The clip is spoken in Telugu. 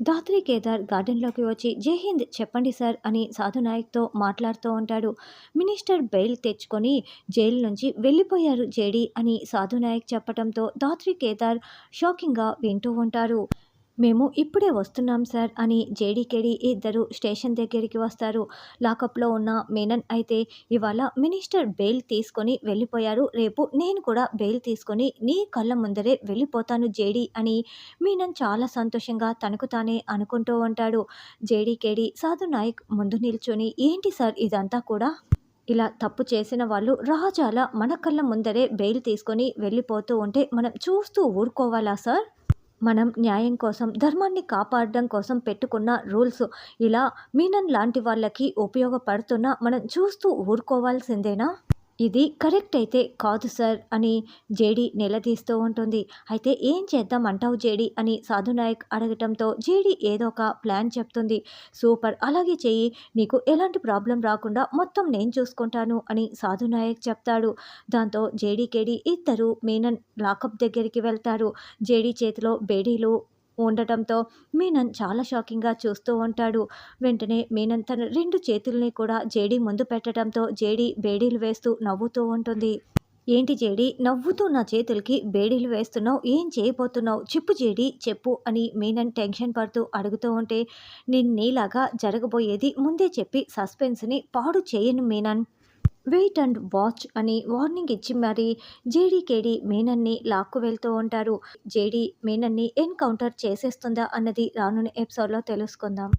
ధాత్రి కేదార్ గార్డెన్లోకి వచ్చి జై హింద్ చెప్పండి సార్ అని సాధు నాయక్తో మాట్లాడుతూ ఉంటాడు. మినిస్టర్ బెయిల్ తెచ్చుకొని జైలు నుంచి వెళ్ళిపోయారు జేడీ అని సాధు నాయక్ చెప్పడంతో ధాత్రి కేదార్ షాకింగ్గా వింటూ ఉంటారు. మేము ఇప్పుడే వస్తున్నాం సార్ అని జేడీకేడి ఇద్దరు స్టేషన్ దగ్గరికి వస్తారు. లాకప్లో ఉన్న మీనన్ అయితే ఇవాళ మినిస్టర్ బెయిల్ తీసుకొని వెళ్ళిపోయారు, రేపు నేను కూడా బెయిల్ తీసుకొని నీ కళ్ళ ముందరే వెళ్ళిపోతాను జేడీ అని మీనన్ చాలా సంతోషంగా తనకు తానే అనుకుంటూ ఉంటాడు. జేడీకేడి సాధు నాయక్ ముందు నిల్చొని ఏంటి సార్ ఇదంతా కూడా, ఇలా తప్పు చేసిన వాళ్ళు రహజాల మన కళ్ళ ముందరే బెయిల్ తీసుకొని వెళ్ళిపోతూ ఉంటే మనం చూస్తూ ఊరుకోవాలా సార్? మనం న్యాయం కోసం ధర్మాన్ని కాపాడడం కోసం పెట్టుకున్న రూల్స్ ఇలా మీనన్ లాంటి వాళ్ళకి ఉపయోగపడుతున్నా మనం చూస్తూ ఊరుకోవాల్సిందేనా? ఇది కరెక్ట్ అయితే కాదు సార్ అని జేడీ నిలదీస్తూ ఉంటుంది. అయితే ఏం చేద్దాం అంటావు జేడీ అని సాధు నాయక్ అడగటంతో జేడీ ఏదో ఒక ప్లాన్ చెప్తుంది. సూపర్, అలాగే చెయ్యి, నీకు ఎలాంటి ప్రాబ్లం రాకుండా మొత్తం నేను చూసుకుంటాను అని సాధు నాయక్ చెప్తాడు. దాంతో జేడీకేడి ఇద్దరు మీనన్ లాకప్ దగ్గరికి వెళ్తారు. జేడీ చేతిలో బేడీలు ఉండటంతో మీనన్ చాలా షాకింగ్గా చూస్తూ ఉంటాడు. వెంటనే మీనన్ తన రెండు చేతుల్ని కూడా జేడీ ముందు పెట్టడంతో జేడీ బేడీలు వేస్తూ నవ్వుతూ ఉంటుంది. ఏంటి జేడీ నవ్వుతూ నా చేతులకి బేడీలు వేస్తున్నావు, ఏం చేయబోతున్నావు చెప్పు జేడీ చెప్పు అని మీనన్ టెన్షన్ పడుతూ అడుగుతూ ఉంటే, నేను నీలాగా జరగబోయేది ముందే చెప్పి సస్పెన్స్ని పాడు చేయను మీనన్, వెయిట్ అండ్ వాచ్ అని వార్నింగ్ ఇచ్చి మరి జేడీకేడి మీనన్ని లాక్కు వెళ్తూ ఉంటారు. జేడీ మీనన్ని ఎన్కౌంటర్ చేసేస్తుందా అన్నది రానున్న ఎపిసోడ్లో తెలుసుకుందాం.